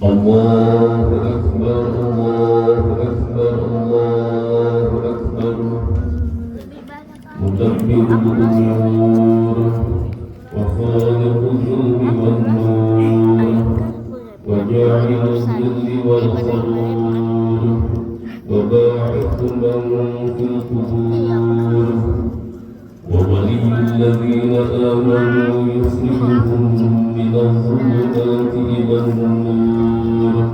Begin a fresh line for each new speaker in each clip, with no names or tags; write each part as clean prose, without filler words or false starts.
الله أكبر الله أكبر الله أكبر مدبر الأمور وخالق الظلم والنور وجاعل الذل والخرور وباعث من في القبور وولي الذين آمنوا يخرجهم من الظلمات إلى النور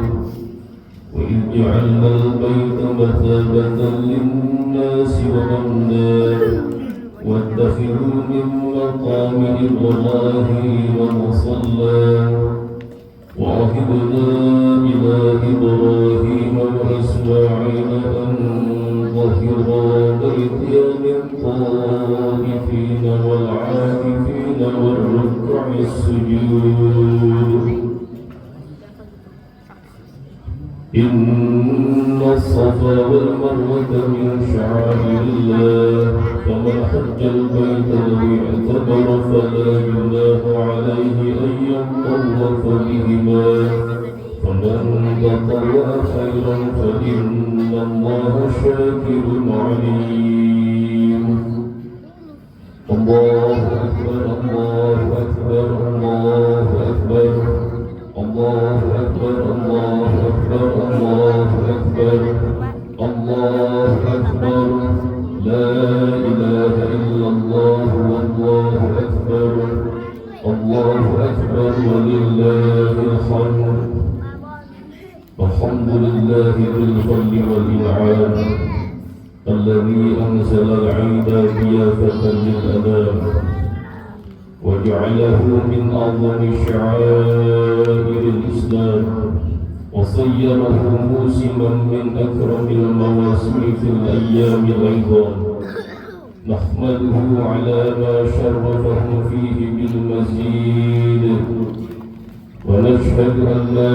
وإذ جعلنا البيت مثابة للناس وأمنا واتخذوا من مقام إبراهيم مصلى وعهدنا إلى إبراهيم وإسماعيل أن طهرا بيتي للطائفين والعاكفين والركع السجود إن الصفا والمروة من شعائر الله فمن حج البيت أو اعتمر فلا جناح عليه أن يطوف بهما فمن تطوع خيرا فإن الله شاكر عليم الله أكبر الله أكبر الله أكبر الله أكبر الله أكبر الله أكبر الله أكبر لا إله إلا الله والله أكبر الله أكبر ولله الحمد الحمد لله بالفضل والإنعام الذي أنزل العيد ضيافة للأنام وجعله من أعظم شعائر الإسلام وصيره موسما من أكرم المواسم في الأيام أيضا نحمده على ما شرفه فيه بالمزيد ونشهد أن لا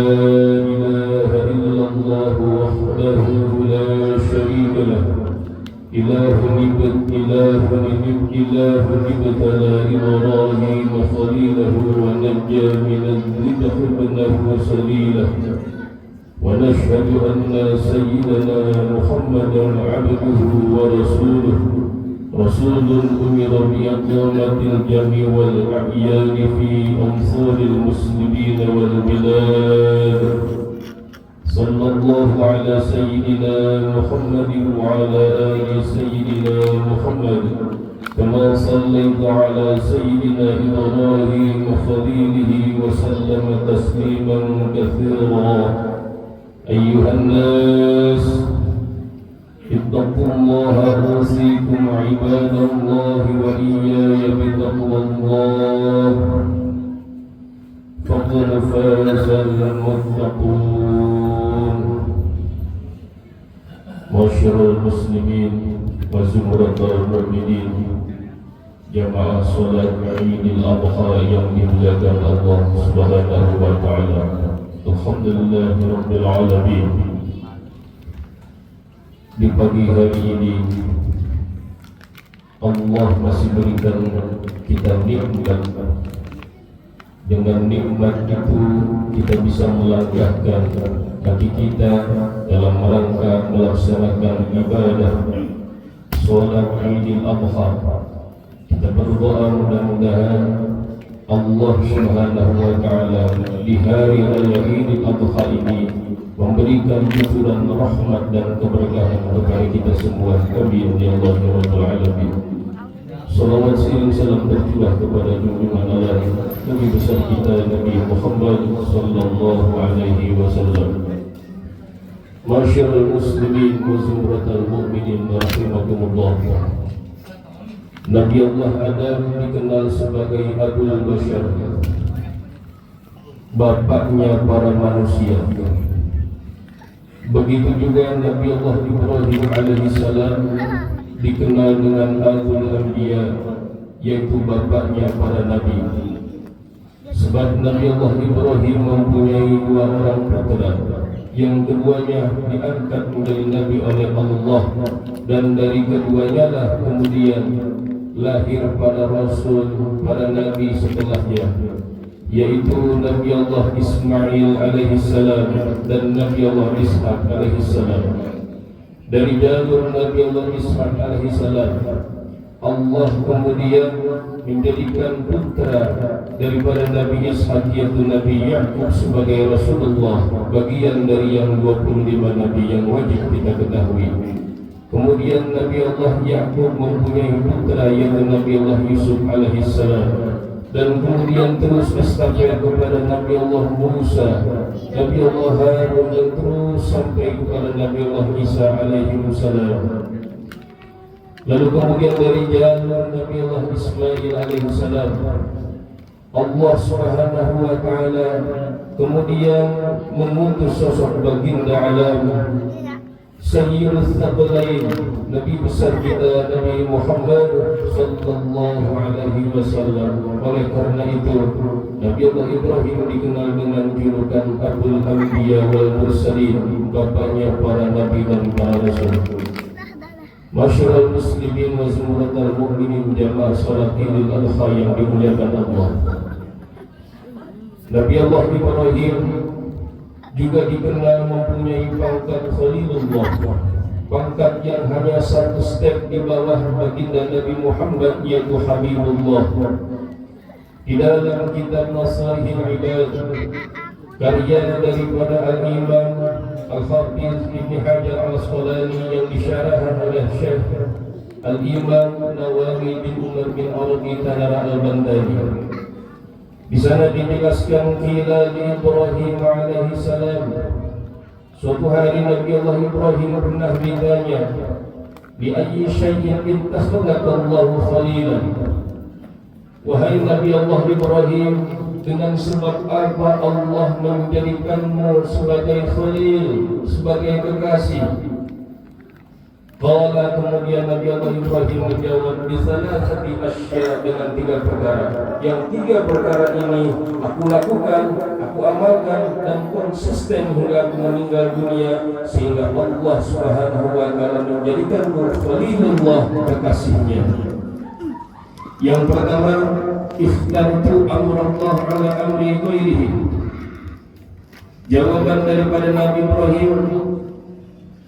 إله إلا الله وحده لا شريك له إله ابتلى إبراهيم خليله ونجى من الذبح ابنه سليله ونشهد أن سيدنا محمدا عبده ورسوله رسول أمر بإقامة الجمع والأعيان في أمصار المسلمين والبلاد صلى الله على سيدنا محمد وعلى آل سيدنا محمد كما صليت على سيدنا إبراهيم خليله وسلم تسليما كثيرا أيها الناس اتقوا الله أوصيكم عباد الله وإياي بتقوى الله فقد فاز المتقون معاشر المسلمين وزمرة المؤمنين jamaah salat Idul Adha yang dimuliakan Allah Subhanahu wa taala. Alhamdulillahirabbil alamin. Di pagi hari ini Allah masih berikan kita nikmat. Dengan nikmat itu kita bisa melangkahkan kaki kita dalam rangka melaksanakan ibadah salat Idul Adha. Kita berdoa mudah-mudahan Allah Subhanahu wa taala di hari raya Idul Adha ini memberikan liburan rahmat dan keberkahan kepada kita semua. Amin ya Allah ya rabbal alamin. Salawat sering salam tercurah kepada junjungan Allah Nabi besar kita Nabi Muhammad sallallahu alaihi wasallam. Masyarul muslimin wa zumratul mu'minin rahimakumullah. Nabi Allah Adam dikenal sebagai Abul Bashar, bapaknya para manusia. Begitu juga Nabi Allah Ibrahim alaihissalam dikenal dengan Abul Anbiya, yaitu bapaknya para nabi. Sebab Nabi Allah Ibrahim mempunyai dua orang putra, yang keduanya diangkat menjadi nabi oleh Allah, dan dari keduanya lah kemudian lahir para rasul, para nabi setelahnya, yaitu Nabi Allah Ismail alaihi salam dan Nabi Allah Ishaq alaihi salam. Dari jalur Nabi Allah Ishaq alaihi salam, Allah kemudian menjadikan putra daripada Nabi Ishaq yaitu Nabi Yaqub sebagai Rasulullah, bagian dari yang 25 Nabi yang wajib kita ketahui. Kemudian Nabi Allah Yaqub mempunyai putra yaitu Nabi Allah Yusuf alaihi salam, dan kemudian terus estafet kepada Nabi Allah Musa, Nabi Allah Harun, dan terus sampai kepada Nabi Allah Isa alaihi salam. Lalu kemudian dari jalur Nabi Allah Ismail alaihi salam, Allah Subhanahu wa taala kemudian mengutus sosok baginda alam Sayyidul Thaqalain, Nabi besar kita Nabi Muhammad sallallahu alaihi wasallam. Oleh karena itu Nabi Allah Ibrahim dikenal dengan julukan Abul Anbiya wal Mursalin, bapaknya para nabi dan para rasul. Masyarul muslimin wa zumratul mu'minin jamaah salat Idul Adha yang dimuliakan Allah. Nabi Allah Ibrahim juga dikenal mempunyai pangkat Khalilullah, pangkat yang hanya satu step di bawah baginda Nabi Muhammad yaitu Habibullah. Di dalam kitab Nasaihil Ibad, karya daripada Al-Imam Al-Hafiz Ibn Hajar Al-Asqalani yang disyarahkan oleh Syekh Al-Imam Nawawi bin Umar bin Arabi Tanara Al-Bandari. Di sana dijelaskan qila li Ibrahim alaihi salam, suatu hari Nabi Allah Ibrahim pernah ditanya, bi ayyi syai'in ittakhadallahu khalilan. Wahai Nabi Allah Ibrahim, dengan sebab apa Allah menjadikanmu sebagai khalil, sebagai kekasih? Qala, kemudian Nabi Allah Ibrahim menjawab, bisalasati asya, dengan 3 perkara. Yang 3 perkara ini aku lakukan, aku amalkan dan konsisten hingga aku meninggal dunia, sehingga Allah Subhanahu wa taala menjadikanmu khalilullah, kekasihnya. Yang pertama, ikhtartu amrallah ala amri ghairihi. Jawaban daripada Nabi Ibrahim,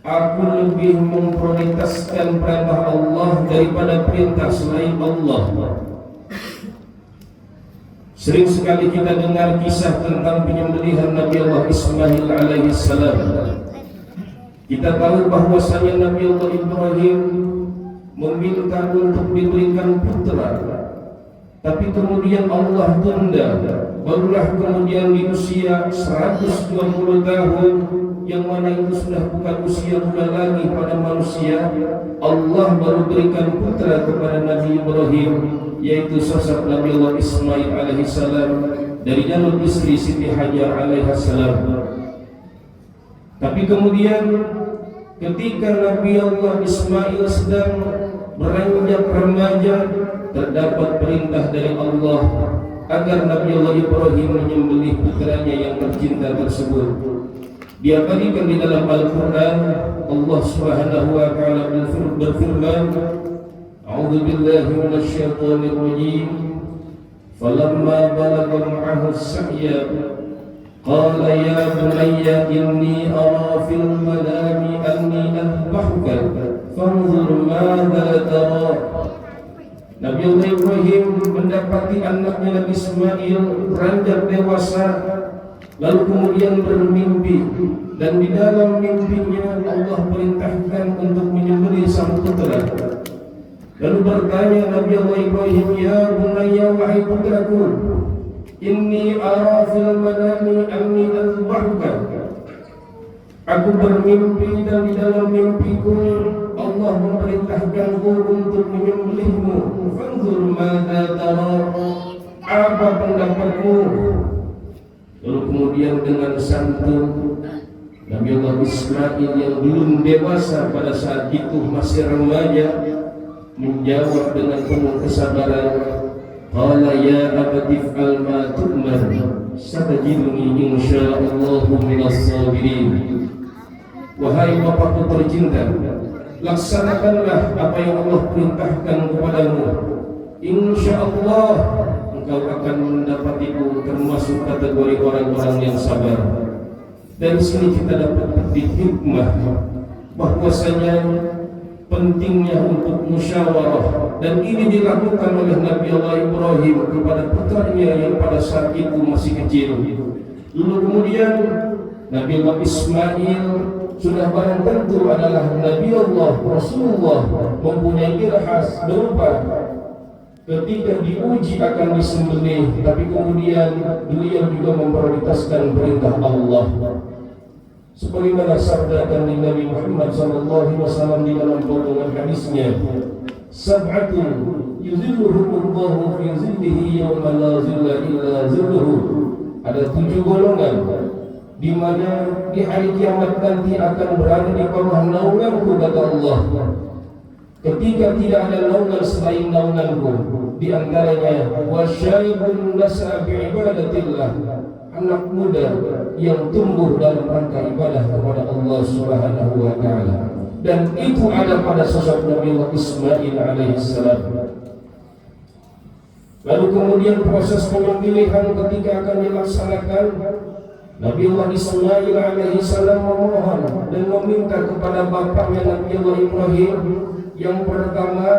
aku lebih memprioritaskan perintah Allah daripada perintah selain Allah. Sering sekali kita dengar kisah tentang penyembelihan Nabi Allah Ismail alaihi salam. Kita tahu bahwasanya Nabi Allah Ibrahim meminta untuk diberikan putra, tapi kemudian Allah tunda. Barulah kemudian di usia 120 tahun, yang mana itu sudah bukan usia muda lagi pada manusia, Allah baru berikan putra kepada Nabi Ibrahim, yaitu sosok Nabi Allah Ismail alaihi salam dari jalur istri Siti Hajar alaihi salam. Tapi kemudian ketika Nabi Allah Ismail sedang beranjak remaja, terdapat perintah dari Allah agar Nabi Allah Ibrahim menyembelih putranya yang tercinta tersebut. Diabadikan di dalam Al-Quran, Allah Subhanahu wa taala berfirman, A'udzu billahi minasyaitonir rajim. Falamma balagha ma'ahu as-sa'ya qala ya bunayya inni ara fil manami anni adbahuka fanzur madza tara. Nabi Allah Ibrahim mendapati anaknya Nabi Ismail beranjak dewasa, lalu kemudian bermimpi, dan di dalam mimpinya Allah perintahkan untuk menyembelih sang putra. Lalu bertanya Nabi Allah Ibrahim, ya bunayya, wahai putraku, inni ara fil manami anni adbahuka. Aku bermimpi dan di dalam mimpiku Allah memerintahkanku untuk menyembelihmu. Fanzur madza tara, apa pendapatmu? Lalu kemudian dengan santun Nabi Allah Ismail yang belum dewasa pada saat itu, masih remaja, menjawab dengan penuh kesabaran, qala ya abati fa'al ma tu'mar satajiduni insyaallahu minas sabirin. Wahai bapakku tercinta, laksanakanlah apa yang Allah perintahkan kepadamu. Insyaallah engkau akan mendapatiku termasuk kategori orang-orang yang sabar. Dari sini kita dapat petik hikmah bahwasanya pentingnya untuk musyawarah, dan ini dilakukan oleh Nabi Allah Ibrahim kepada putranya yang pada saat itu masih kecil. Lalu kemudian Nabi Allah Ismail sudah barang tentu adalah Nabi Allah Rasulullah, mempunyai irhas berupa ketika diuji akan disembelih, tapi kemudian beliau juga memprioritaskan perintah Allah. Sebagaimana sabda dari Nabi Muhammad SAW di dalam potongan hadisnya, sab'atun yuzilluhumullahu fi zillihi yawma la zilla illa zilluhu. Ada 7 golongan di mana di hari kiamat nanti akan berada di bawah naunganku, kata Allah, ketika tidak ada naungan selain naunganku. Di antaranya wasyaibun nasa bi'ibadatillah, anak muda yang tumbuh dalam rangka ibadah kepada Allah Subhanahu wa taala, dan itu ada pada sosok Nabi Allah Ismail alaihissalam. Lalu kemudian proses pemilihan ketika akan dilaksanakan, Nabi Allah Ismail alaihissalam memohon dan meminta kepada bapaknya Nabi Allah Ibrahim yang pertama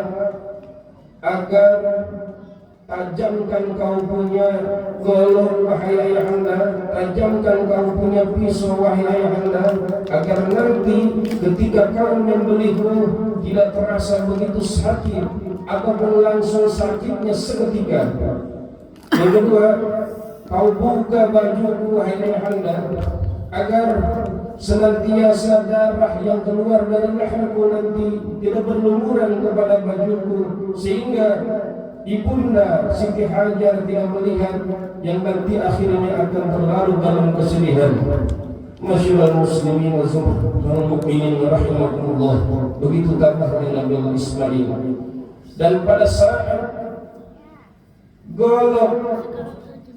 agar tajamkan kau punya golok wahai ayahanda, tajamkan kau punya pisau wahai ayahanda, agar nanti ketika kau membeliku tidak terasa begitu sakit ataupun langsung sakitnya seketika. Yang kedua, kau buka bajuku wahai ayahanda, agar senantiasa darah yang keluar dari leherku nanti tidak berlumuran kepada bajuku, sehingga ibunda Siti Hajar tidak melihat yang nanti akhirnya akan terlarut dalam kesedihan. Masyaallah muslimin wal mukminin rahimakumullah. Begitu tabahnya Nabi Allah Ismail. Dan pada saat golok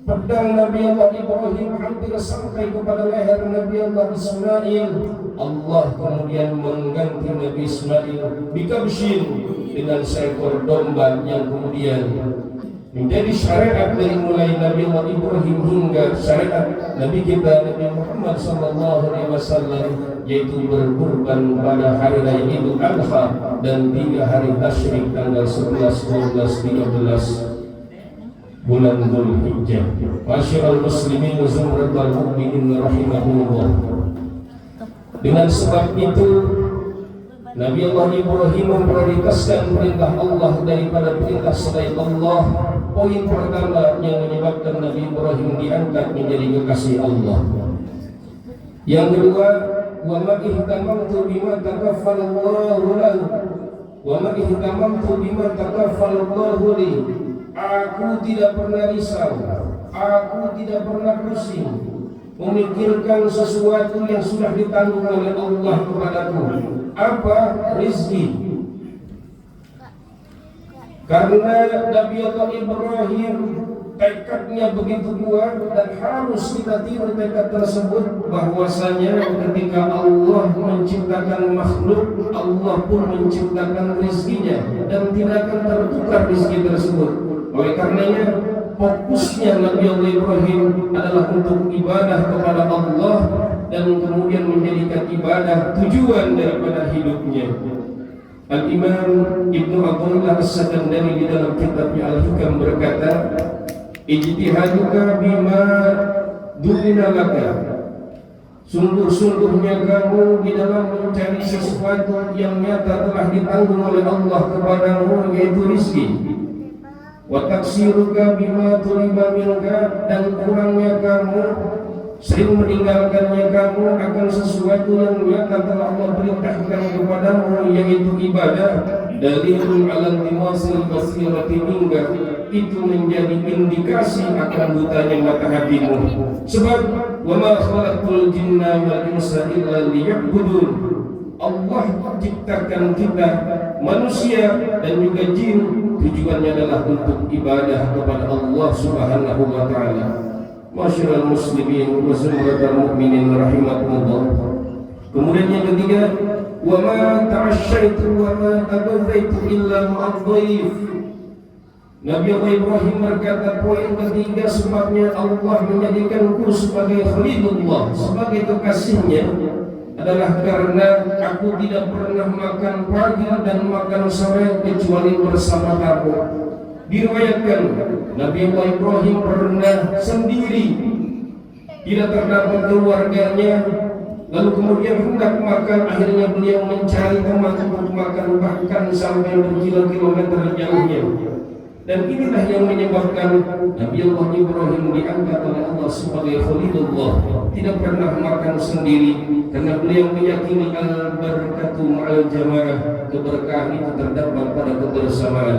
pedang Nabi Allah Ibrahim hampir sampai kepada leher Nabi Allah Ismail, Allah kemudian mengganti Nabi Ismail bikabshin, dengan seekor domba yang kemudian menjadi syariat dari mulai Nabi Allah Ibrahim hingga syariat Nabi kita Nabi Muhammad SAW, yaitu berkurban pada hari raya Idul Adha dan 3 hari tasyrik tanggal 11, 12, 13 bulan Dzulhijjah. Masyaallah muslimin wa zumratul mukminin rahimahumullah. Dengan sebab itu Nabi Allah Ibrahim memprioritaskan perintah Allah daripada perintah selain Allah. Poin pertama yang menyebabkan Nabi Ibrahim diangkat menjadi kekasih Allah. Yang kedua, wa ma ihtamamtu bima takaffalallahu lahu, wa ma ihtamamtu bima takaffalallahu li. Aku tidak pernah risau, aku tidak pernah pusing memikirkan sesuatu yang sudah ditanggung oleh Allah kepadaku. Apa? Rizki. Karena Nabi Allah Ibrahim tekadnya begitu kuat, dan harus kita tiru tekad tersebut, bahwasanya ketika Allah menciptakan makhluk, Allah pun menciptakan rizkinya, dan tidak akan tertukar rizki tersebut. Oleh karenanya fokusnya Nabi Allah Ibrahim adalah untuk ibadah kepada Allah, dan kemudian menjadikan ibadah tujuan daripada hidupnya. Al-Imam Ibnu Abdullah As-Sakandari di dalam kitabnya Al-Hikam berkata, ijtihaduka bima du'ina laka, sungguh-sungguhnya kamu di dalam mencari sesuatu yang nyata telah ditanggung oleh Allah kepadamu, yaitu rizki. Wa taksiruka bima tuliba minka, dan kurangnya kamu sering meninggalkannya kamu akan sesuatu yang nyata telah Allah perintahkan kepadamu, yaitu ibadah. Dalilun ala timasil basirati minka, itu menjadi indikasi akan butanya mata hatimu. Sebab wa ma khalaqtul jinna wal insa illa liya'budun, Allah ciptakan kita manusia dan juga jin, tujuannya adalah untuk ibadah kepada Allah Subhanahu wa taala. Masyaallah muslimin wa zumratul mukminin rahimakumullah. Kemudian yang ketiga, wa ma ta'asyaitu wa ma tabadzaitu illa ma'adhaif. Nabi Allah Ibrahim berkata, poin ketiga sebabnya Allah menjadikanku sebagai Khalilullah, sebagai kekasihnya, adalah karena aku tidak pernah makan pagi dan makan sore kecuali bersama kamu. Diriwayatkan Nabi Allah Ibrahim pernah sendiri, tidak terdapat keluarganya, lalu kemudian hendak makan, akhirnya beliau mencari teman untuk makan, bahkan sampai berkilo-kilometer jauhnya. Dan inilah yang menyebabkan Nabi Allah Ibrahim diangkat oleh Allah sebagai Khalilullah, tidak pernah makan sendiri, karena beliau meyakini al-barakatu ma'al jamaah, keberkahan itu terdapat pada kebersamaan.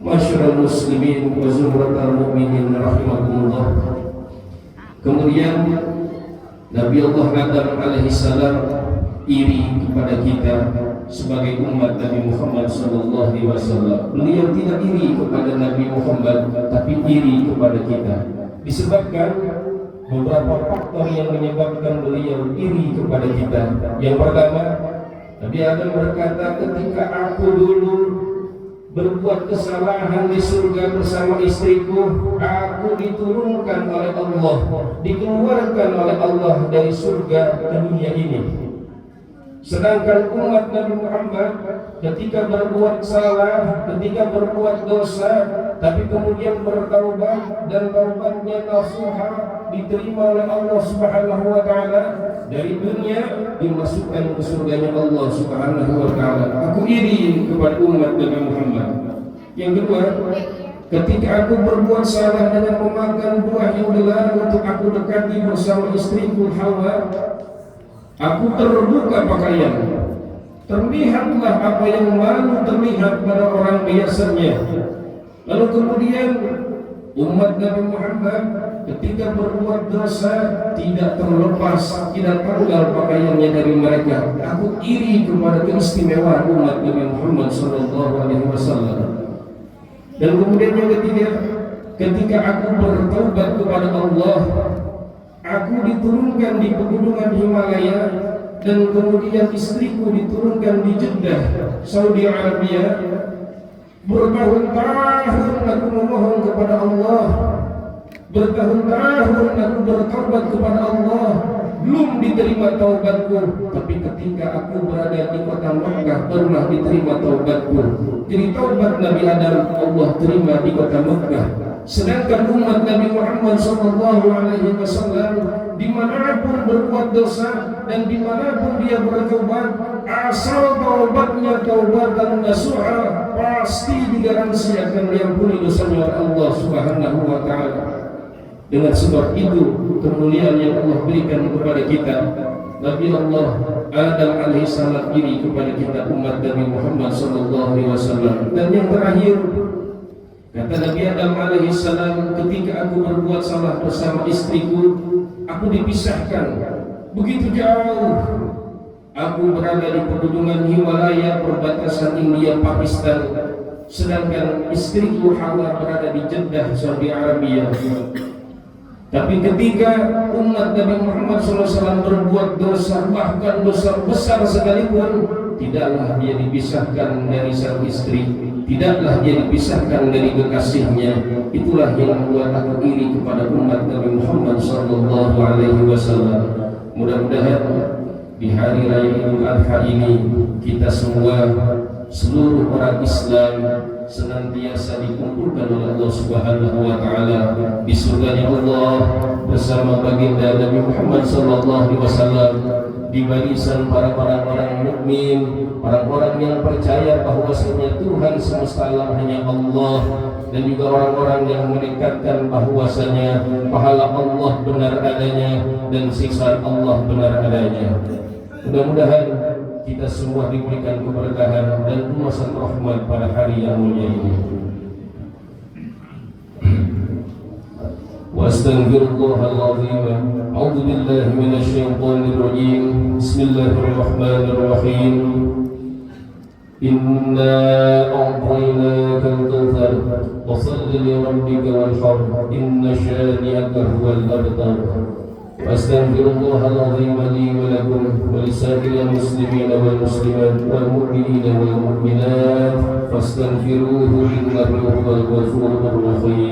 Masyarul muslimin wa zumratal mu'minin rahimakumullah. Kemudian Nabi Allah Adam alaihissalam iri kepada kita sebagai umat Nabi Muhammad sallallahu alaihi wasallam. Beliau tidak iri kepada Nabi Muhammad, tapi iri kepada kita. Disebabkan beberapa faktor yang menyebabkan beliau iri kepada kita. Yang pertama, Nabi Adam berkata, ketika aku dulu berbuat kesalahan di surga bersama istriku, aku diturunkan oleh Allah, dikeluarkan oleh Allah dari surga ke dunia ini. Sedangkan umat Nabi Muhammad ketika berbuat salah, ketika berbuat dosa, tapi kemudian bertaubat dan taubatnya nasuha, diterima oleh Allah Subhanahu wa taala, dari dunia dimasukkan ke surganya Allah Subhanahu wa taala. Aku iri kepada umat Nabi Muhammad. Yang kedua, ketika aku berbuat salah dengan memakan buah yang dilarang untuk aku dekati bersama istriku Hawa, aku terbuka pakaian, terlihatlah apa yang malu terlihat pada orang biasanya. Lalu kemudian umat Nabi Muhammad ketika berbuat dosa tidak terlepas, tidak tanggal pakaiannya dari mereka. Aku iri kepada keistimewaan umat Nabi Muhammad sallallahu alaihi wasallam. Dan kemudian yang ketiga, ketika aku bertaubat kepada Allah, aku diturunkan di pegunungan Himalaya, dan kemudian istriku diturunkan di Jeddah, Saudi Arabia. Bertahun-tahun aku memohon kepada Allah, bertahun-tahun aku bertaubat kepada Allah, belum diterima taubatku. Tapi ketika aku berada di kota Mekah, barulah diterima taubatku. Jadi taubat Nabi Adam Allah terima di kota Mekah. Sedangkan umat Nabi Muhammad sallallahu alaihi wasallam dimanapun berbuat dosa dan dimanapun dia bertaubat, asal taubatnya taubatan nasuha, pasti digaransi akan diampuni dosanya oleh Allah Subhanahu wa taala. Dengan sebab itu kemuliaan yang Allah berikan kepada kita, Nabi Allah Adam alaihissalam iri kepada kita umat Nabi Muhammad sallallahu alaihi wasallam. Dan yang terakhir, kata Nabi Adam alaihissalam, ketika aku berbuat salah bersama istriku, aku dipisahkan begitu jauh. Aku berada di pegunungan Himalaya, perbatasan India Pakistan, sedangkan istriku Hawa berada di Jeddah, Saudi Arabia. Tapi ketika umat Nabi Muhammad SAW berbuat dosa, bahkan dosa besar sekalipun, tidaklah dia dipisahkan dari sang istri, tidaklah dia dipisahkan dari kekasihnya. Itulah yang membuat aku iri kepada umat Nabi Muhammad sallallahu alaihi wasallam. Mudah-mudahan di hari raya Idul Adha ini kita semua, seluruh orang Islam, senantiasa dikumpulkan oleh Allah Subhanahu wa taala di surganya Allah bersama baginda Nabi Muhammad sallallahu alaihi wasallam, di barisan para orang-orang mukmin, orang-orang yang percaya bahwasanya Tuhan semesta alam hanya Allah, dan juga orang-orang yang menekatkan bahwasanya pahala Allah benar adanya dan siksa Allah benar adanya. Mudah-mudahan kita semua diberikan keberkahan dan luasan rahmat pada hari yang mulia ini. Wastaghfirullahal azim. A'udzu billahi minasy syaithanir rajim. Bismillahirrahmanirrahim. Inna a'tainakal kautsar fashalli li rabbika wanhar. Inna syani'aka huwal abtar. وأستغفر الله العظيم لي ولكم ولسائر المسلمين والمسلمات والمؤمنين والمؤمنات فاستغفروه إنه هو الغفور الرحيم